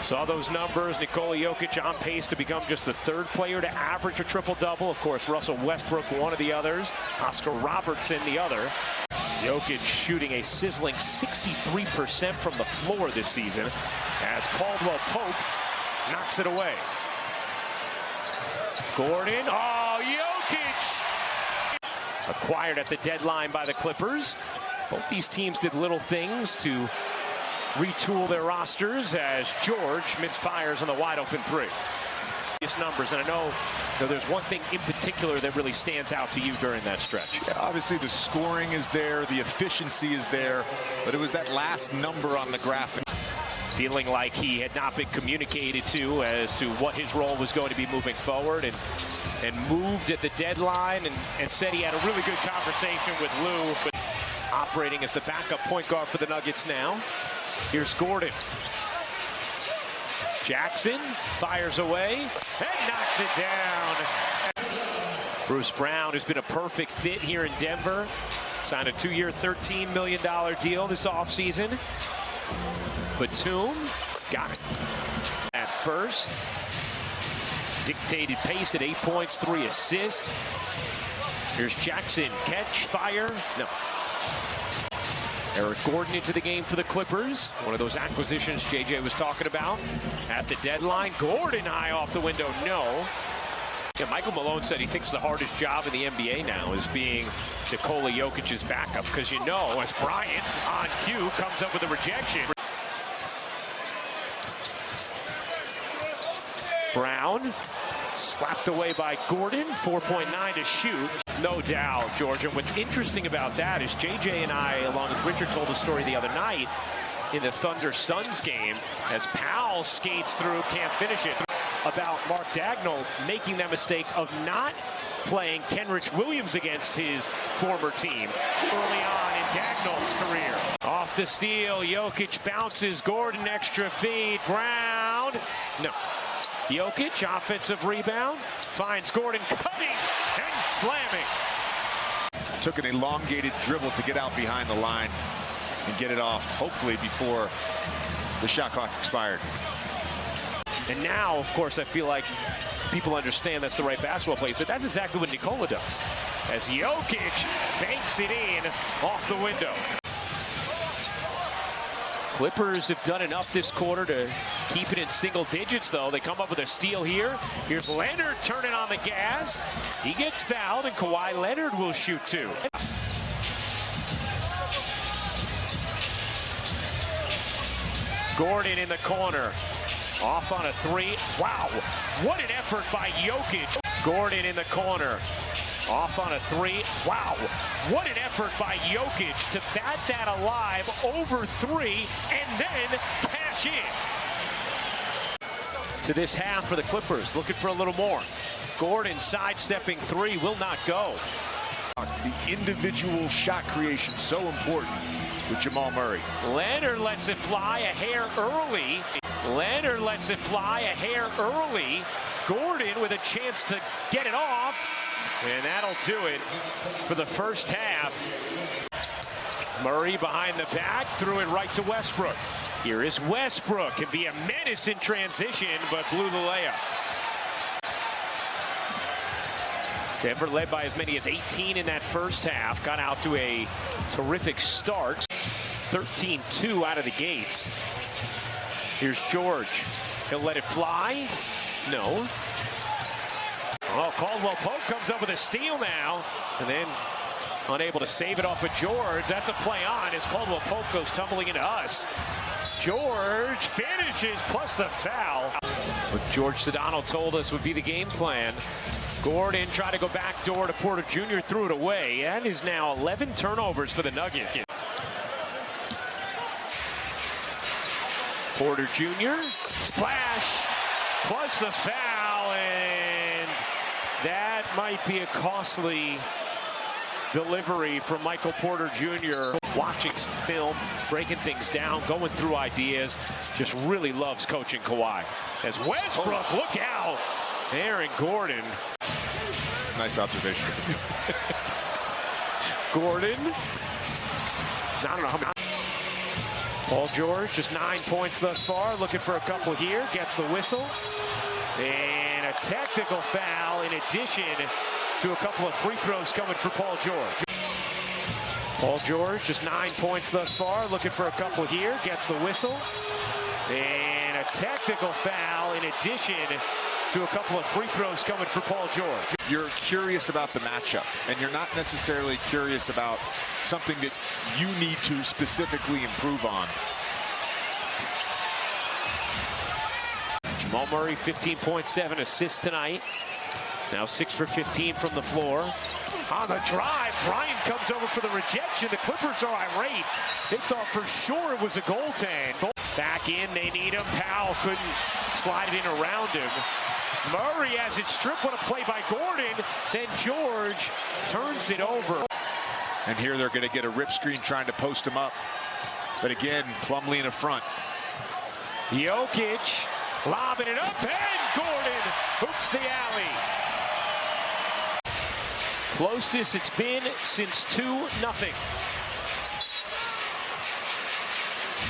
Saw those numbers. Nikola Jokic on pace to become just the third player to average a triple-double. Of course, Russell Westbrook, one of the others. Oscar Robertson, the other. Jokic shooting a sizzling 63% from the floor this season as Caldwell Pope knocks it away. Gordon, Jokic! Acquired at the deadline by the Clippers. Both these teams did little things to retool their rosters as George misfires on the wide-open three. Numbers, and I know there's one thing in particular that really stands out to you during that stretch. Yeah, obviously the scoring is there, the efficiency is there, but it was that last number on the graphic. Feeling like he had not been communicated to as to what his role was going to be moving forward, and moved at the deadline and said he had a really good conversation with Lou, but operating as the backup point guard for the Nuggets now. Here's Gordon. Jackson fires away and knocks it down. Bruce Brown has been a perfect fit here in Denver. Signed a 2-year, $13 million deal this offseason. Batum got it. At first, dictated pace at 8 points, 3 assists. Here's Jackson, catch, fire, no. Eric Gordon into the game for the Clippers. One of those acquisitions JJ was talking about at the deadline. Gordon high off the window, no. Yeah, Michael Malone said he thinks the hardest job in the NBA now is being Nikola Jokic's backup, because you know, as Bryant on cue comes up with a rejection. Brown slapped away by Gordon, 4.9 to shoot. No doubt, George. And what's interesting about that is JJ and I, along with Richard, told a story the other night in the Thunder-Suns game as Powell skates through, can't finish it, about Mark Dagnall making that mistake of not playing Kenrich Williams against his former team early on in Dagnall's career. Off the steal, Jokic bounces, Gordon extra feed, Brown, no. Jokic, offensive rebound, finds Gordon cutting and slamming. Took an elongated dribble to get out behind the line and get it off, hopefully before the shot clock expired. And now, of course, I feel like people understand that's the right basketball play. So that's exactly what Nikola does. As Jokic banks it in off the window. Clippers have done enough this quarter to keep it in single digits, though. They come up with a steal here. Here's Leonard turning on the gas. He gets fouled, and Kawhi Leonard will shoot two. Gordon in the corner. Off on a three. Wow, what an effort by Jokic. Gordon in the corner. Off on a three. Wow, what an effort by Jokic to bat that alive over three and then cash in. To this half for the Clippers, looking for a little more. Gordon sidestepping three, will not go. The individual shot creation so important with Jamal Murray. Leonard lets it fly a hair early. Leonard lets it fly a hair early. Gordon with a chance to get it off. And that'll do it for the first half. Murray behind the back, threw it right to Westbrook. Here is Westbrook. Can be a menace in transition, but blew the layup. Denver led by as many as 18 in that first half. Got out to a terrific start. 13-2 out of the gates. Here's George. He'll let it fly. No. Oh, Caldwell Pope comes up with a steal now, and then unable to save it off of George. That's a play on as Caldwell Pope goes tumbling into us. George finishes, plus the foul. What George Sedano told us would be the game plan. Gordon tried to go back door to Porter Jr., threw it away. That is now 11 turnovers for the Nuggets. Porter Jr., splash, plus the foul, and that might be a costly delivery from Michael Porter Jr. Watching film, breaking things down, going through ideas, just really loves coaching Kawhi. As Westbrook, look out, Aaron Gordon. Nice observation. Gordon, I don't know how many. Paul George, just 9 points thus far, looking for a couple here, gets the whistle. And a technical foul in addition to a couple of free throws coming for Paul George. Paul George, just 9 points thus far, looking for a couple here, gets the whistle. And a technical foul in addition to a couple of free throws coming for Paul George. You're curious about the matchup, and you're not necessarily curious about something that you need to specifically improve on. Jamal Murray, 15.7 assists tonight. Now 6 for 15 from the floor. On the drive, Bryant comes over for the rejection. The Clippers are irate. They thought for sure it was a goaltend. Back in, they need him. Powell couldn't slide it in around him. Murray has it stripped. What a play by Gordon. Then George turns it over. And here they're going to get a rip screen trying to post him up. But again, Plumlee in the front. Jokic lobbing it up, and Gordon hooks the alley. Closest it's been since 2-0.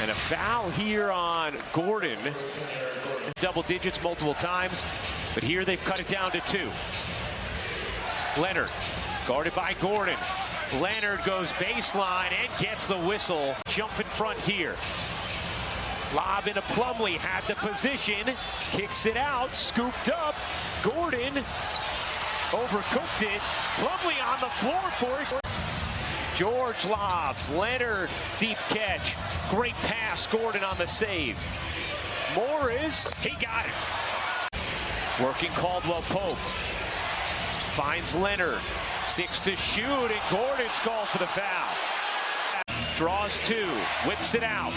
And a foul here on Gordon. Double digits multiple times, but here they've cut it down to 2. Leonard, guarded by Gordon. Leonard goes baseline and gets the whistle. Jump in front here. Lob into Plumlee, had the position, kicks it out, scooped up. Gordon overcooked it. Plumlee on the floor for it. George lobs, Leonard deep catch. Great pass, Gordon on the save. Morris, he got it. Working Caldwell Pope. Finds Leonard. 6 to shoot, and Gordon's called for the foul. Draws 2, whips it out.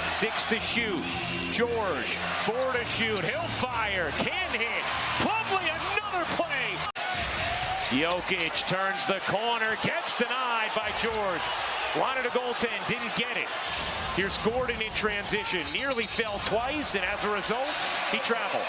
6 to shoot. George, 4 to shoot. He'll fire, can hit. Plumlee, another play. Jokic turns the corner, gets denied by George. Wanted a goaltend, didn't get it. Here's Gordon in transition, nearly fell twice, and as a result, he traveled.